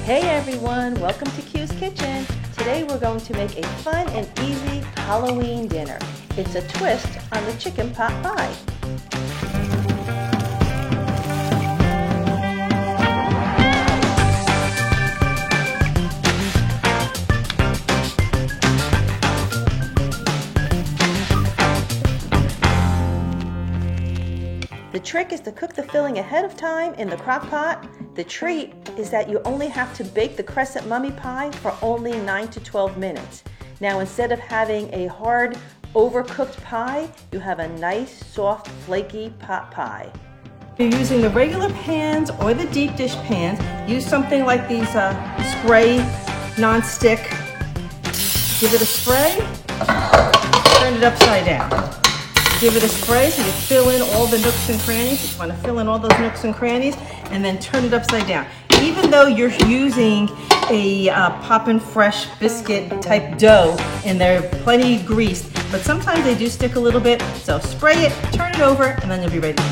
Hey everyone, welcome to Q's Kitchen. Today we're going to make a fun and easy Halloween dinner. It's a twist on the chicken pot pie. The trick is to cook the filling ahead of time in the crock pot. The treat is that you only have to bake the crescent mummy pie for only 9 to 12 minutes. Now instead of having a hard, overcooked pie, you have a nice, soft, flaky pot pie. If you're using the regular pans or the deep dish pans, use something like these spray non-stick. Give it a spray, turn it upside down. Give it a spray so you fill in all the nooks and crannies. You want to fill in all those nooks and crannies and then turn it upside down. Even though you're using a Poppin' Fresh biscuit type dough and they're plenty greased, but sometimes they do stick a little bit. So spray it, turn it over, and then you'll be ready.